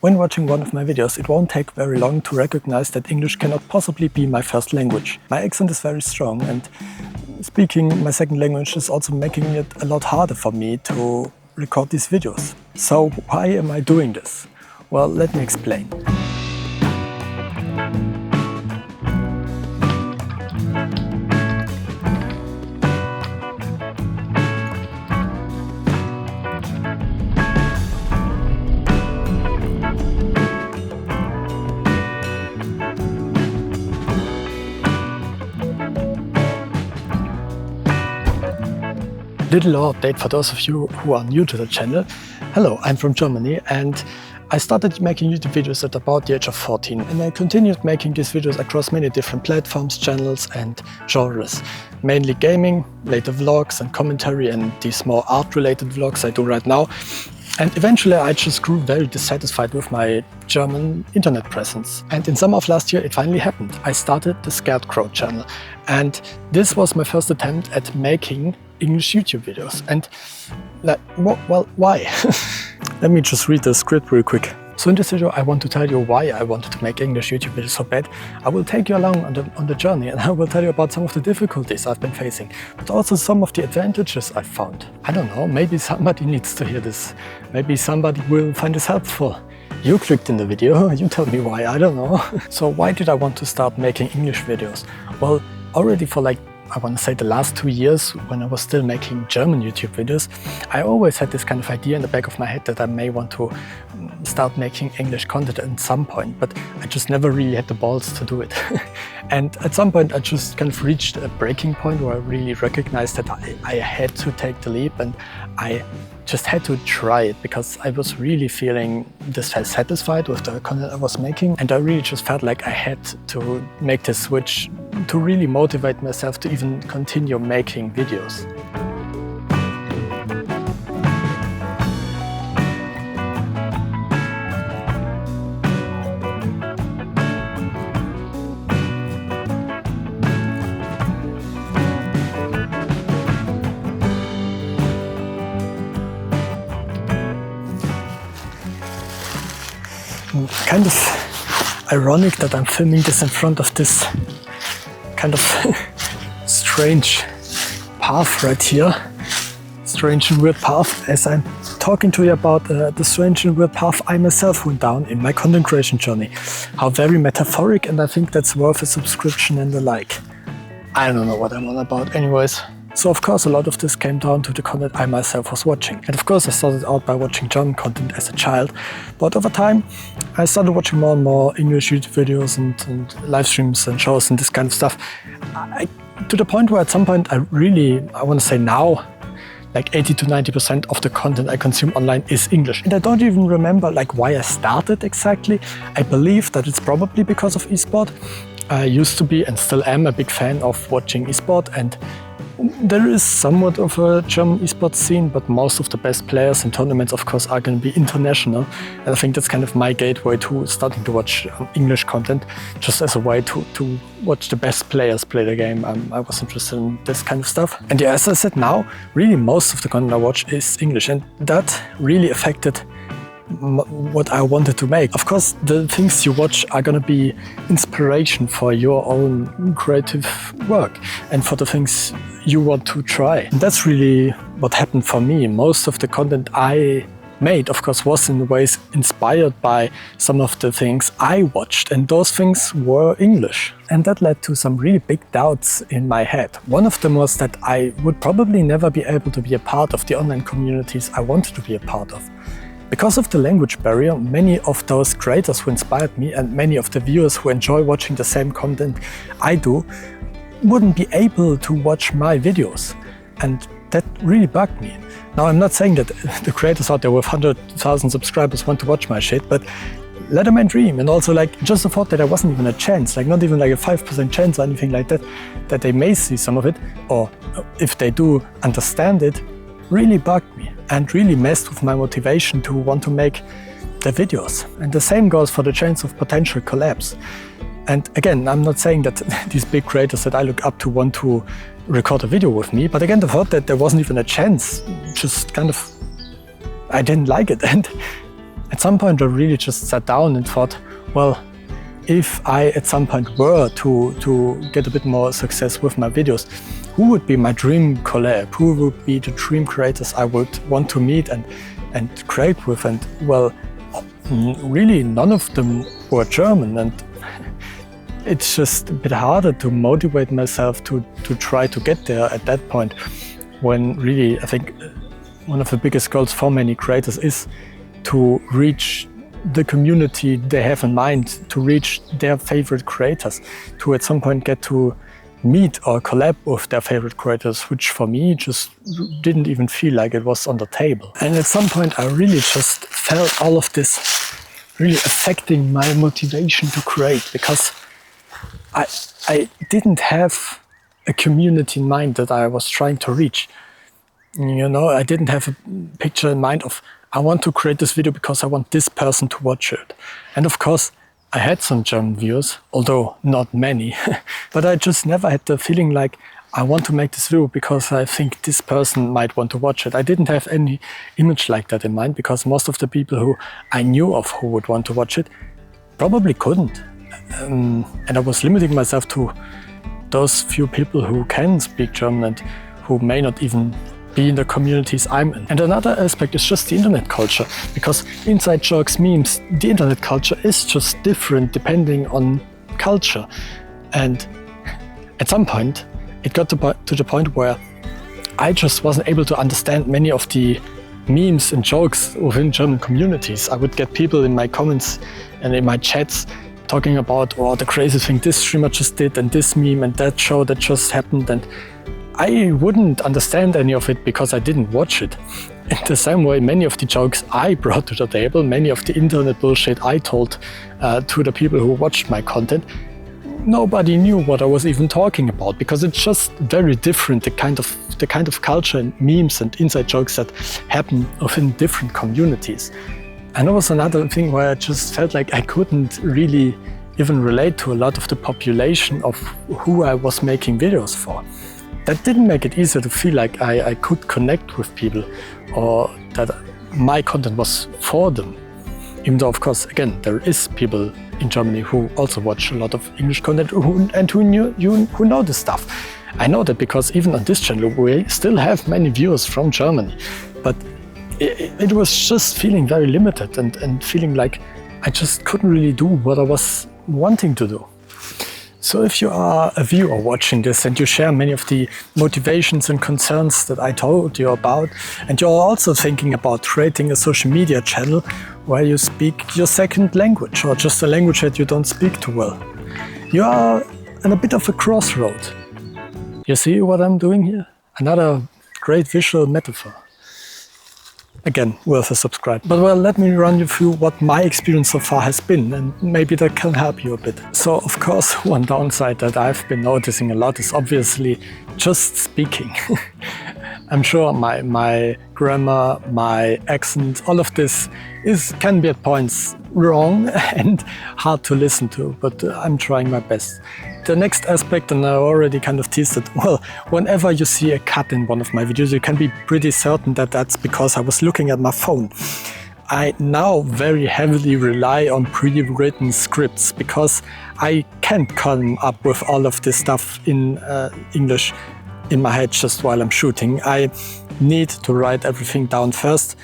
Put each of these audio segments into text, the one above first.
When watching one of my videos, it won't take very long to recognize that English cannot possibly be my first language. My accent is very strong, and speaking my second language is also making it a lot harder for me to record these videos. So why am I doing this? Well, let me explain. Little update for those of you who are new to the channel. Hello, I'm from Germany and I started making YouTube videos at about the age of 14, and I continued making these videos across many different platforms, channels and genres. Mainly gaming, later vlogs and commentary, and these more art-related vlogs I do right now. And eventually I just grew very dissatisfied with my German internet presence. And in summer of last year it finally happened. I started the Scared Crow channel, and this was my first attempt at making English YouTube videos. And well, why? Let me just read the script real quick. So in this video I want to tell you why I wanted to make English YouTube videos so bad. I will take you along on the journey, and I will tell you about some of the difficulties I've been facing, but also some of the advantages I've found. I don't know, maybe somebody needs to hear this. Maybe somebody will find this helpful. You clicked in the video, you tell me why, I don't know. So why did I want to start making English videos? Well, already for I want to say the last 2 years, when I was still making German YouTube videos, I always had this kind of idea in the back of my head that I may want to start making English content at some point, but I just never really had the balls to do it. And at some point I just kind of reached a breaking point where I really recognized that I had to take the leap, and I just had to try it because I was really feeling dissatisfied with the content I was making, and I really just felt like I had to make this switch to really motivate myself to even continue making videos. Kind of ironic that I'm filming this in front of this kind of strange path right here. Strange and weird path, as I'm talking to you about the strange and weird path I myself went down in my content creation journey. How very metaphoric, and I think that's worth a subscription and the like. I don't know what I'm on about anyways. So of course a lot of this came down to the content I myself was watching. And of course I started out by watching German content as a child, but over time I started watching more and more English YouTube videos and live streams and shows and this kind of stuff. To the point where at some point I want to say now, like 80 to 90% of the content I consume online is English. And I don't even remember why I started exactly. I believe that it's probably because of esport. I used to be and still am a big fan of watching esport, and there is somewhat of a German esports scene, but most of the best players in tournaments, of course, are going to be international. And I think that's kind of my gateway to starting to watch English content, just as a way to watch the best players play the game. I was interested in this kind of stuff. And yeah, as I said now, really most of the content I watch is English, and that really affected what I wanted to make. Of course, the things you watch are gonna be inspiration for your own creative work and for the things you want to try. And that's really what happened for me. Most of the content I made, of course, was in ways inspired by some of the things I watched, and those things were English. And that led to some really big doubts in my head. One of them was that I would probably never be able to be a part of the online communities I wanted to be a part of. Because of the language barrier, many of those creators who inspired me and many of the viewers who enjoy watching the same content I do wouldn't be able to watch my videos. And that really bugged me. Now, I'm not saying that the creators out there with 100,000 subscribers want to watch my shit, but let them dream. And also just the thought that there wasn't even a chance, not even a 5% chance or anything like that, that they may see some of it, or if they do understand it, really bugged me and really messed with my motivation to want to make the videos. And the same goes for the chance of potential collabs. And again, I'm not saying that these big creators that I look up to want to record a video with me, but again, the thought that there wasn't even a chance, just kind of, I didn't like it. And At some point I really just sat down and thought, well, if I at some point were to get a bit more success with my videos, who would be my dream collab? Who would be the dream creators I would want to meet and create with? And well, really none of them were German, and it's just a bit harder to motivate myself to try to get there at that point, when really I think one of the biggest goals for many creators is to reach the community they have in mind, to reach their favorite creators, to at some point get to meet or collab with their favorite creators, which for me just didn't even feel like it was on the table. And at some point I really just felt all of this really affecting my motivation to create, because I didn't have a community in mind that I was trying to reach. You know, I didn't have a picture in mind of, I want to create this video because I want this person to watch it. And of course, I had some German viewers, although not many, but I just never had the feeling like, I want to make this video because I think this person might want to watch it. I didn't have any image like that in mind, because most of the people who I knew of who would want to watch it probably couldn't. And I was limiting myself to those few people who can speak German and who may not even be in the communities I'm in. And another aspect is just the internet culture, because inside jokes, memes, the internet culture is just different depending on culture. And at some point, it got to the point where I just wasn't able to understand many of the memes and jokes within German communities. I would get people in my comments and in my chats talking about, oh, the crazy thing this streamer just did, and this meme and that show that just happened, and I wouldn't understand any of it because I didn't watch it. In the same way, many of the jokes I brought to the table, many of the internet bullshit I told to the people who watched my content, nobody knew what I was even talking about, because it's just very different, the kind of culture and memes and inside jokes that happen within different communities. And that was another thing where I just felt like I couldn't really even relate to a lot of the population of who I was making videos for. That didn't make it easier to feel like I could connect with people, or that my content was for them. Even though, of course, again, there is people in Germany who also watch a lot of English content and who know this stuff. I know that because even on this channel we still have many viewers from Germany, but it was just feeling very limited and feeling like I just couldn't really do what I was wanting to do. So if you are a viewer watching this and you share many of the motivations and concerns that I told you about, and you're also thinking about creating a social media channel where you speak your second language, or just a language that you don't speak too well, you are in a bit of a crossroad. You see what I'm doing here? Another great visual metaphor. Again, worth a subscribe. But well, let me run you through what my experience so far has been, and maybe that can help you a bit. So of course, one downside that I've been noticing a lot is obviously just speaking. I'm sure my grammar, my accent, all of this can be at points wrong and hard to listen to, but I'm trying my best. The next aspect, and I already kind of teased it, well, whenever you see a cut in one of my videos, you can be pretty certain that that's because I was looking at my phone. I now very heavily rely on pre-written scripts because I can't come up with all of this stuff in English in my head just while I'm shooting. I need to write everything down first.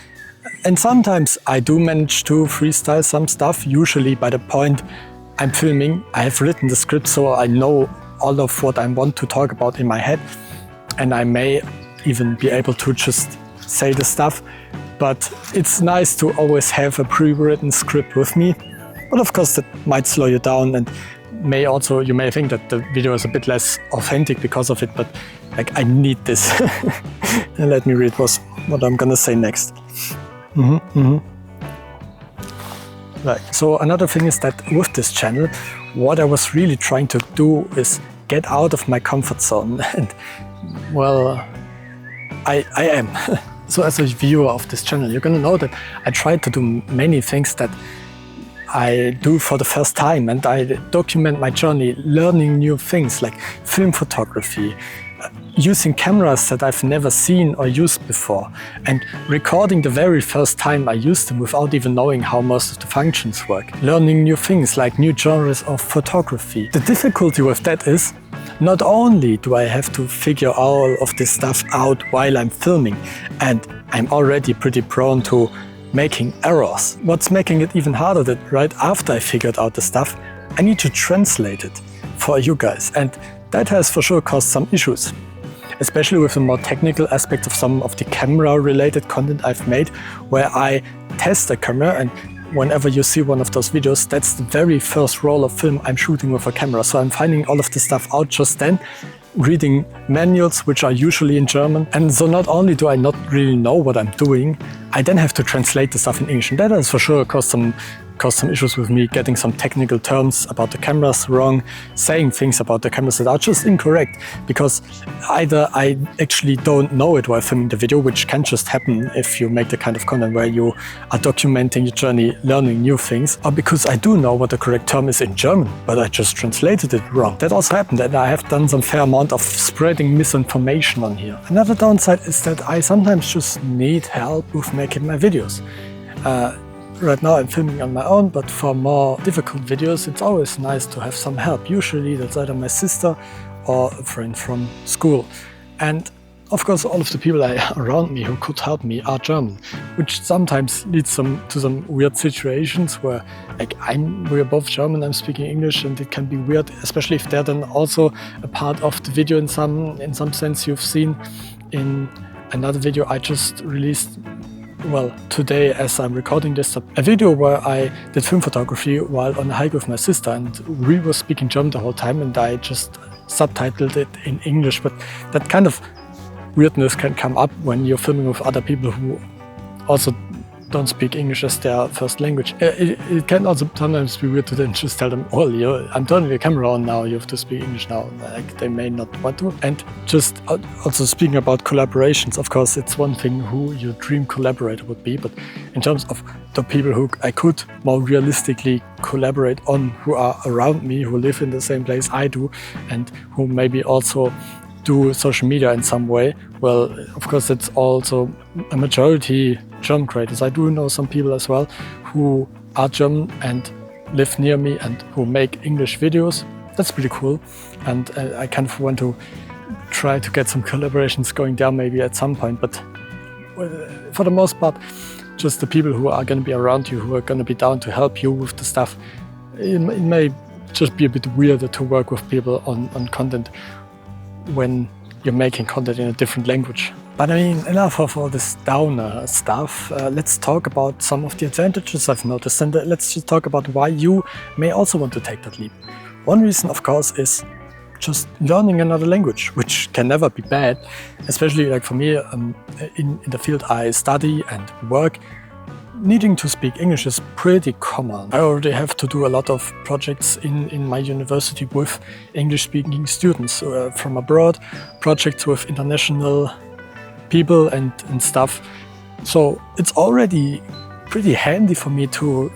And sometimes I do manage to freestyle some stuff, usually by the point I'm filming. I have written the script, so I know all of what I want to talk about in my head, and I may even be able to just say the stuff. But it's nice to always have a pre-written script with me. But of course that might slow you down, and you may think that the video is a bit less authentic because of it, but like, I need this. And let me read what I'm gonna say next. Right. So another thing is that with this channel, what I was really trying to do is get out of my comfort zone. And well, I am. So as a viewer of this channel, you're gonna know that I try to do many things that I do for the first time, and I document my journey learning new things like film photography, using cameras that I've never seen or used before, and recording the very first time I used them without even knowing how most of the functions work. Learning new things like new genres of photography. The difficulty with that is, not only do I have to figure all of this stuff out while I'm filming, and I'm already pretty prone to making errors. What's making it even harder that right after I figured out the stuff, I need to translate it for you guys, and that has for sure caused some issues. Especially with the more technical aspects of some of the camera-related content I've made, where I test the camera, and whenever you see one of those videos, that's the very first roll of film I'm shooting with a camera. So I'm finding all of the stuff out just then, reading manuals, which are usually in German. And so not only do I not really know what I'm doing, I then have to translate the stuff in English. And that has for sure caused some issues with me getting some technical terms about the cameras wrong, saying things about the cameras that are just incorrect, because either I actually don't know it while filming the video, which can just happen if you make the kind of content where you are documenting your journey, learning new things, or because I do know what the correct term is in German, but I just translated it wrong. That also happened, and I have done some fair amount of spreading misinformation on here. Another downside is that I sometimes just need help with making my videos. Right now I'm filming on my own, but for more difficult videos it's always nice to have some help. Usually that's either my sister or a friend from school. And of course all of the people around me who could help me are German, which sometimes leads to some weird situations where we're both German, I'm speaking English, and it can be weird, especially if they're then also a part of the video in some sense. You've seen in another video I just released, well, today as I'm recording this, a video where I did film photography while on a hike with my sister, and we were speaking German the whole time and I just subtitled it in English. But that kind of weirdness can come up when you're filming with other people who also don't speak English as their first language. It can also sometimes be weird to then just tell them, well, I'm turning the camera on now, you have to speak English now. Like, they may not want to. And just also speaking about collaborations, of course, it's one thing who your dream collaborator would be, but in terms of the people who I could more realistically collaborate on, who are around me, who live in the same place I do, and who maybe also do social media in some way, well, of course, it's also a majority German creators. I do know some people as well who are German and live near me and who make English videos. That's pretty cool. And I kind of want to try to get some collaborations going there maybe at some point. But for the most part, just the people who are going to be around you, who are going to be down to help you with the stuff. It may just be a bit weirder to work with people on content when you're making content in a different language. But I mean, enough of all this downer stuff. Let's talk about some of the advantages I've noticed, and let's just talk about why you may also want to take that leap. One reason, of course, is just learning another language, which can never be bad, especially like for me in the field I study and work. Needing to speak English is pretty common. I already have to do a lot of projects in my university with English-speaking students from abroad, projects with international people and stuff. So it's already pretty handy for me to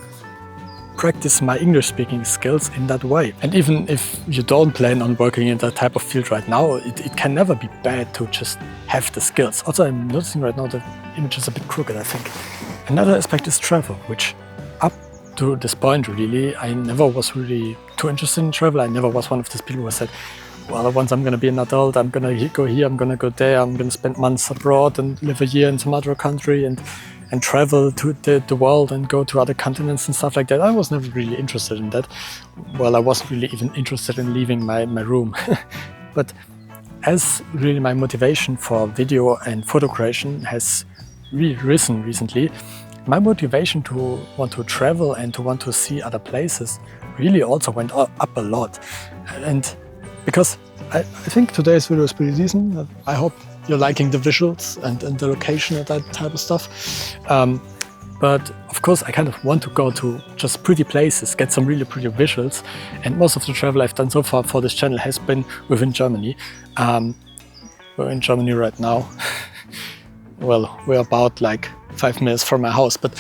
practice my English-speaking skills in that way. And even if you don't plan on working in that type of field right now, it can never be bad to just have the skills. Also, I'm noticing right now the image is a bit crooked, I think. Another aspect is travel, which up to this point really, I never was really too interested in travel. I never was one of these people who said, well, once I'm going to be an adult, I'm going to go here, I'm going to go there, I'm going to spend months abroad and live a year in some other country and travel to the world and go to other continents and stuff like that. I was never really interested in that. Well, I wasn't really even interested in leaving my room. But as really my motivation for video and photo creation has really risen recently, my motivation to want to travel and to want to see other places really also went up a lot. And because I think today's video is pretty decent. I hope you're liking the visuals and the location and that type of stuff. But of course I kind of want to go to just pretty places, get some really pretty visuals. And most of the travel I've done so far for this channel has been within Germany. We're in Germany right now. Well, we're about like 5 minutes from my house, but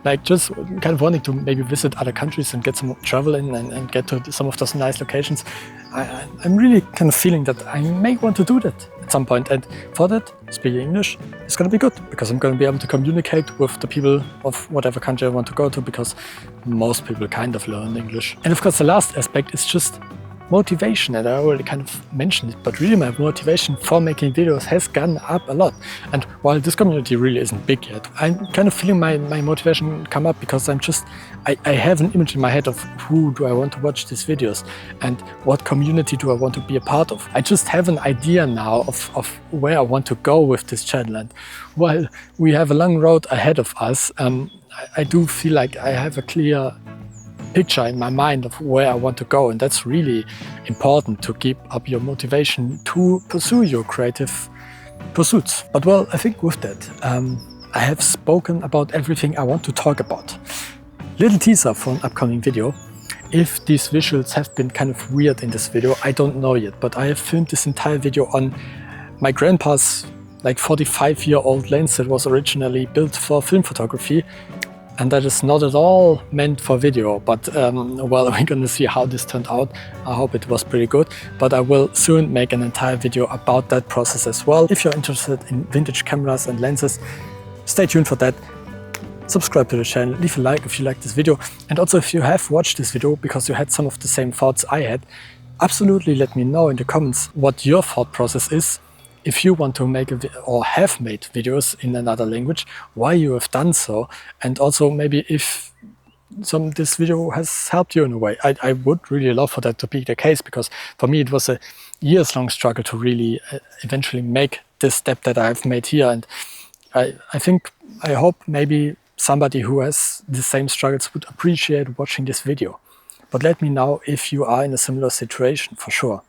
like just kind of wanting to maybe visit other countries and get some travel in and get to some of those nice locations. I'm really kind of feeling that I may want to do that at some point, and for that, speaking English is going to be good, because I'm going to be able to communicate with the people of whatever country I want to go to, because most people kind of learn English. And of course, the last aspect is just motivation, and I already kind of mentioned it, but really my motivation for making videos has gone up a lot. And while this community really isn't big yet, I'm kind of feeling my motivation come up, because I have an image in my head of who do I want to watch these videos and what community do I want to be a part of. I just have an idea now of where I want to go with this channel, and while we have a long road ahead of us, I do feel like I have a clear picture in my mind of where I want to go, and that's really important to keep up your motivation to pursue your creative pursuits. But well, I think with that, I have spoken about everything I want to talk about. Little teaser for an upcoming video. If these visuals have been kind of weird in this video, I don't know yet, but I have filmed this entire video on my grandpa's like 45-year-old lens that was originally built for film photography. And that is not at all meant for video, but well, we're gonna see how this turned out. I hope it was pretty good, but I will soon make an entire video about that process as well. If you're interested in vintage cameras and lenses, stay tuned for that. Subscribe to the channel, leave a like if you like this video, and also if you have watched this video because you had some of the same thoughts I had, absolutely let me know in the comments what your thought process is. If you want to make or have made videos in another language, why you have done so, and also maybe if this video has helped you in a way. I would really love for that to be the case, because for me it was a years-long struggle to really eventually make this step that I've made here, and I hope maybe somebody who has the same struggles would appreciate watching this video. But let me know if you are in a similar situation, for sure.